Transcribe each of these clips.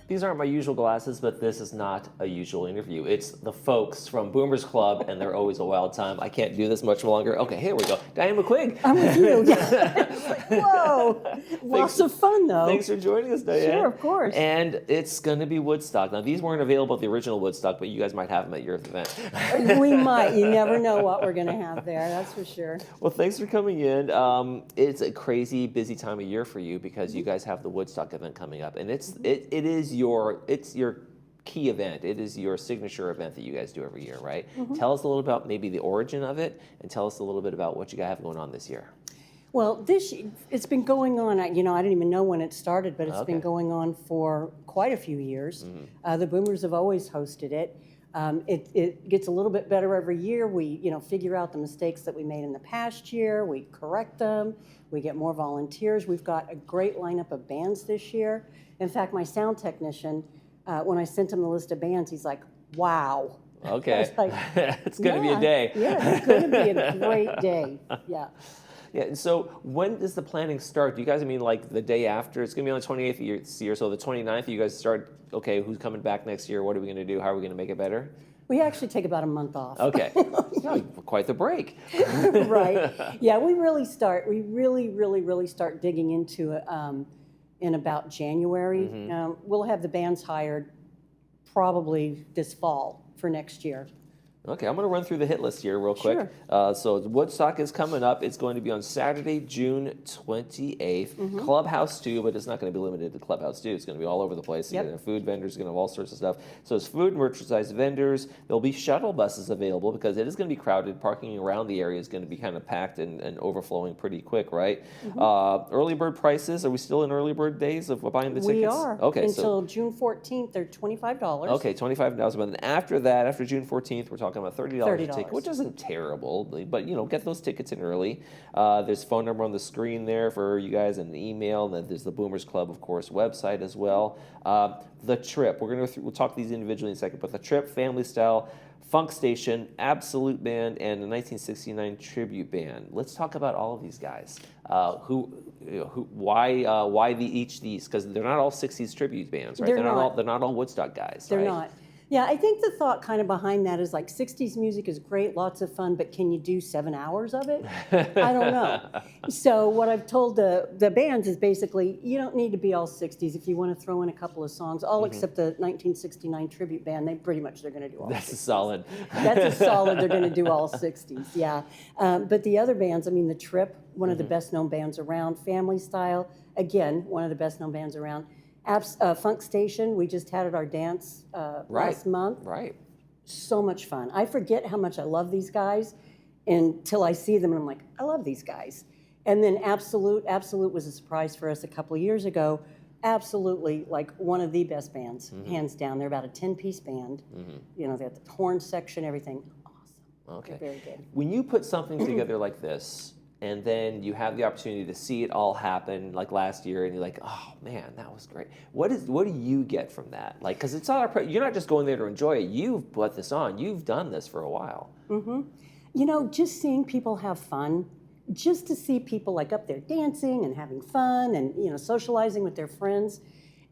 These aren't my usual glasses, but this is not a usual interview. It's the folks from Boomers Club, and they're always a wild time. I can't do this much longer. Okay, here we go. Diane McQuigg. I'm with you. Yeah. It's like, whoa. Lots of fun, though. Thanks for joining us, Diane. Sure, of course. And it's going to be Woodstock. Now, these weren't available at the original Woodstock, but you guys might have them at your event. We might. You never know what we're going to have there. That's for sure. Well, thanks for coming in. It's a crazy busy time of year for you because you guys have the Woodstock event coming up, and it's your key event. It is your signature event that you guys do every year, right? Tell us a little about maybe the origin of it, and tell us a little bit about what you guys have going on this year. Well, it's been going on. I didn't even know when it started, but it's been going on for quite a few years. The Boomers have always hosted it. It gets a little bit better every year. We, figure out the mistakes that we made in the past year. We correct them. We get more volunteers. We've got a great lineup of bands this year. In fact, my sound technician, when I sent him the list of bands, he's like, wow. Okay. I was like, it's going to be a day. Yeah, it's going to be a great day. Yeah. Yeah, and so when does the planning start? Do you guys like the day after? It's going to be on the 28th this year, so the 29th, you guys start, okay, who's coming back next year? What are we going to do? How are we going to make it better? We actually take about a month off. Okay. Oh, quite the break. Right. Yeah, we really really start digging into it in about January. We'll have the bands hired probably this fall for next year. Okay, I'm going to run through the hit list here real quick. Sure. So Woodstock is coming up. It's going to be on Saturday, June 28th. Clubhouse 2, but it's not going to be limited to Clubhouse 2. It's going to be all over the place. You're going to have food vendors, you're going to have all sorts of stuff. So it's food and merchandise vendors. There'll be shuttle buses available because it is going to be crowded. Parking around the area is going to be kind of packed and overflowing pretty quick, right? Early bird prices. Are we still in early bird days of buying the tickets? We are. Okay, until June 14th, they're $25. Okay, $25. But then after that, after June 14th, we're talking about $30 a ticket, which isn't terrible, but get those tickets in early. There's a phone number on the screen there for you guys and an email, and then there's the Boomers Club, of course, website as well. The Trip, we'll talk these individually in a second, but the Trip, family style, funk station, absolute band, and a 1969 tribute band. Let's talk about all of these guys. Why each these? Because they're not all 60s tribute bands, right? They're not all Woodstock guys. They're right? not. Yeah, I think the thought kind of behind that is 60s music is great, lots of fun, but can you do 7 hours of it? I don't know. So what I've told the bands is basically, you don't need to be all 60s. If you want to throw in a couple of songs, all except the 1969 tribute band, they're going to do all That's 60s. a solid. That's a solid, they're going to do all 60s, yeah. But the other bands, the Trip, one of the best known bands around, Family Style, again, one of the best known bands around. Funk Station, we just had at our dance last month. Right. So much fun. I forget how much I love these guys until I see them and I'm like, I love these guys. And then Absolute was a surprise for us a couple of years ago. Absolutely, one of the best bands, hands down. They're about a 10-piece band. They have the horn section, everything. Awesome. Okay. They're very good. When you put something together like this, and then you have the opportunity to see it all happen, like last year, and you're like, "Oh man, that was great." What do you get from that? Because it's not you're not just going there to enjoy it. You've put this on. You've done this for a while. Just seeing people have fun, just to see people up there dancing and having fun, and socializing with their friends,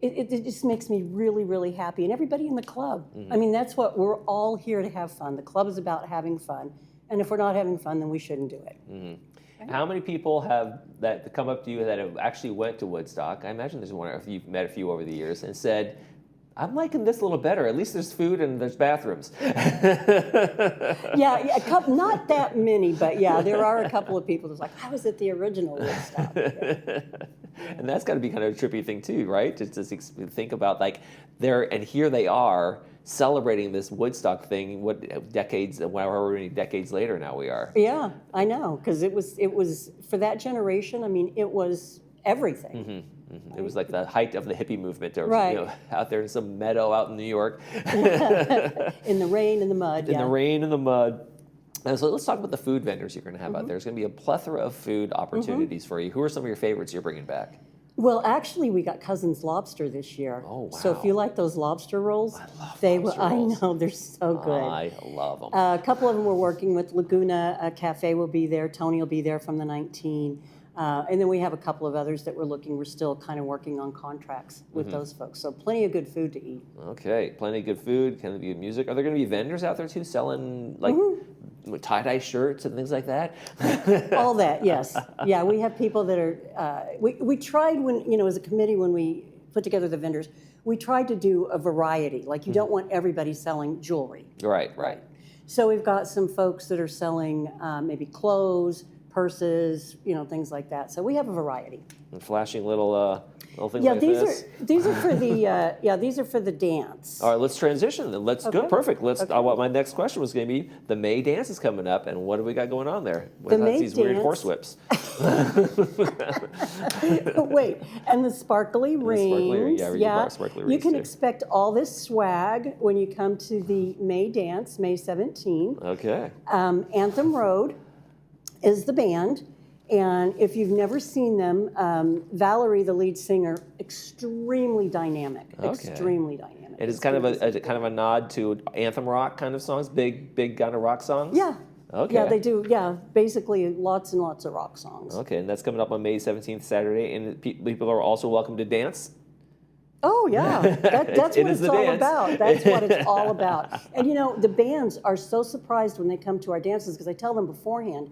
it just makes me really, really happy. And everybody in the club. That's what we're all here to have fun. The club is about having fun, and if we're not having fun, then we shouldn't do it. How many people have that come up to you that have actually went to Woodstock? I imagine there's one, if you've met a few over the years, and said, I'm liking this a little better. At least there's food and there's bathrooms. Yeah, not that many, but yeah, there are a couple of people that's like, I was at the original Woodstock. Yeah. And that's got to be kind of a trippy thing too, right? To think about and here they are celebrating this Woodstock thing. However many decades later now we are. Yeah, I know, because it was for that generation. It was everything. It was like the height of the hippie movement, right. Out there in some meadow out in New York. In the rain and the mud. In the rain and the mud. And so let's talk about the food vendors you're going to have out there. There's going to be a plethora of food opportunities for you. Who are some of your favorites you're bringing back? Well, actually, we got Cousin's Lobster this year. Oh, wow. So if you like those lobster rolls, I love lobster rolls. I know, they're so good. I love them. A couple of them we're working with. Laguna Cafe will be there. Tony will be there from the 19. And then we have a couple of others that we're still kind of working on contracts with those folks. So plenty of good food to eat. Okay, plenty of good food, kind of good music. Are there going to be vendors out there too selling like tie-dye shirts and things like that? All that, yes. Yeah, we have people that are, we tried when, as a committee, when we put together the vendors, we tried to do a variety. Like you don't want everybody selling jewelry. Right. So we've got some folks that are selling maybe clothes, purses, things like that. So we have a variety. And flashing little things like this. These are for the these are for the dance. All right, let's transition then. Let's go. Perfect. What my next question was going to be: the May dance is coming up, and what do we got going on there? The May these dance. Weird horse whips. Wait, and the sparkly rings. Sparkly rings. You can too. expect all this swag when you come to the May dance, May 17th. Okay. Anthem Road is the band. And if you've never seen them, Valerie, the lead singer, extremely dynamic. Extremely dynamic. It is kind of a nod to anthem rock kind of songs, big kind of rock songs. Yeah. Okay. Yeah, they do. Yeah, basically lots and lots of rock songs. Okay, and that's coming up on May 17th, Saturday, and people are also welcome to dance. Oh yeah, that's what it's all about. That's what it's all about. And the bands are so surprised when they come to our dances because I tell them beforehand,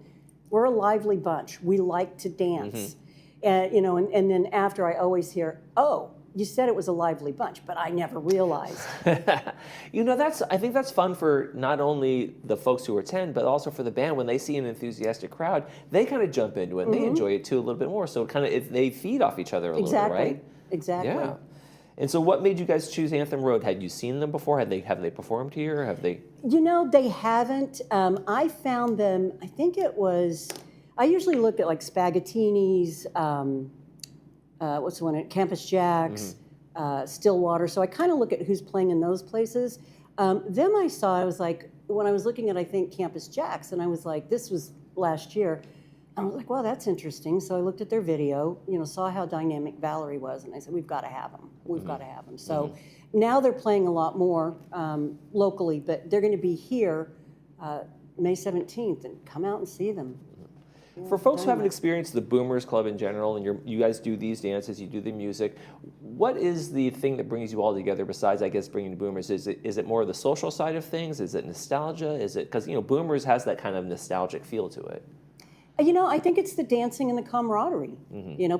we're a lively bunch. We like to dance. And then after I always hear, oh, you said it was a lively bunch, but I never realized. I think that's fun for not only the folks who attend, but also for the band. When they see an enthusiastic crowd, they kind of jump into it and they enjoy it too a little bit more. So they feed off each other a little bit, right? Exactly. Yeah. And so what made you guys choose Anthem Road? Had you seen them before? Have they performed here? Have they? They haven't. I found them, I usually look at like Spaghettini's, what's the one, Campus Jacks, Stillwater. So I kind of look at who's playing in those places. Them I was like, when I was looking at, I think, Campus Jacks, and I was like, this was last year. I was like, well, that's interesting. So I looked at their video, saw how dynamic Valerie was, and I said, we've got to have them. We've got to have them. So now they're playing a lot more locally, but they're going to be here May 17th, and come out and see them. For folks who haven't experienced the Boomers Club in general, and you guys do these dances, you do the music, what is the thing that brings you all together besides, I guess, bringing the Boomers? Is it more the social side of things? Is it nostalgia? Is it because Boomers has that kind of nostalgic feel to it? I think it's the dancing and the camaraderie.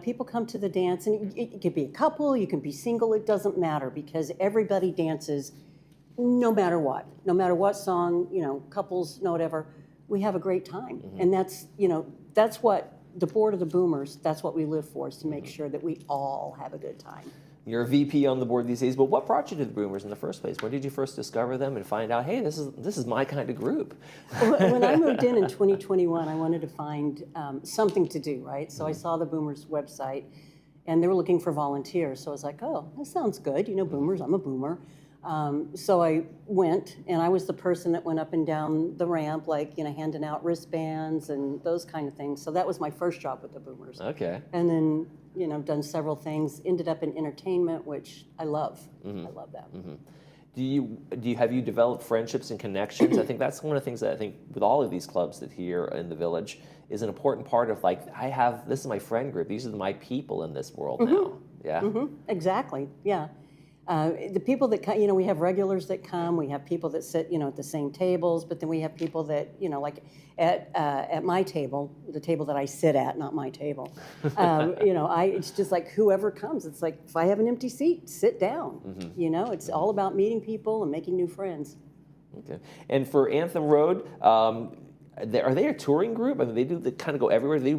People come to the dance, and it could be a couple, you can be single, it doesn't matter because everybody dances no matter what song, couples, whatever. We have a great time. And that's what the board of the Boomers, that's what we live for, is to make sure that we all have a good time. You're a VP on the board these days, but what brought you to the Boomers in the first place? When did you first discover them and find out, hey, this is my kind of group? When I moved in 2021, I wanted to find something to do, right? So I saw the Boomers website, and they were looking for volunteers. So I was like, oh, that sounds good. Boomers, I'm a Boomer. So I went, and I was the person that went up and down the ramp, handing out wristbands and those kind of things. So that was my first job with the Boomers. Okay. And then, done several things, ended up in entertainment, which I love. I love that. Have you developed friendships and connections? I think that's one of the things that I think with all of these clubs that here in the village is an important part of this is my friend group. These are my people in this world now. Yeah. Exactly. Yeah. The people that come, we have regulars that come. We have people that sit, at the same tables. But then we have people that, at my table, the table that I sit at, not my table. It's just like whoever comes. It's like if I have an empty seat, sit down. It's all about meeting people and making new friends. Okay. And for Anthem Road, are they a touring group? I mean, they kind of go everywhere. They do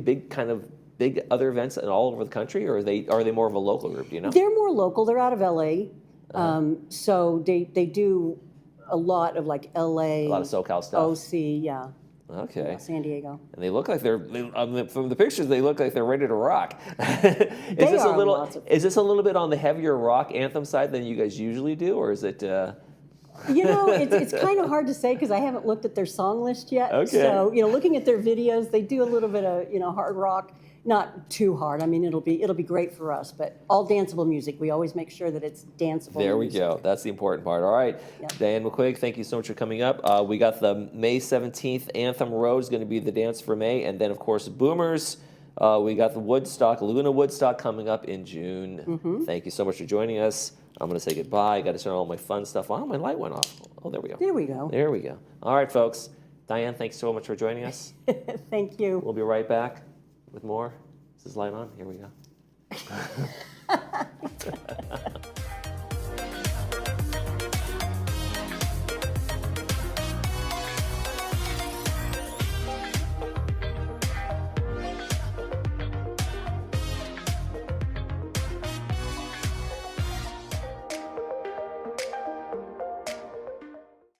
big other events all over the country, or are they more of a local group? Do you know? They're more local. They're out of LA, so they do a lot of LA, a lot of SoCal stuff. OC, yeah. Okay. Yeah, San Diego. And they look like from the pictures, they look like they're ready to rock. Is this a little bit on the heavier rock anthem side than you guys usually do, or is it? It's kind of hard to say because I haven't looked at their song list yet. Okay. So looking at their videos, they do a little bit of hard rock. Not too hard. I mean, it'll be great for us, but all danceable music. We always make sure that it's danceable. There we music. go. That's the important part. All right, yep. Diane McQuigg, thank you so much for coming up. We got the May 17th Anthem Road is going to be the dance for May, and then of course Boomers We got the Woodstock, Laguna Woodstock coming up in June. Thank you so much for joining us. I'm going to say goodbye. I got to turn all my fun stuff on. My light went off. Oh, there we go. There we go. There we go. All right, folks. Diane, thanks so much for joining us. Thank you. We'll be right back with more. Is this light on? Here we go.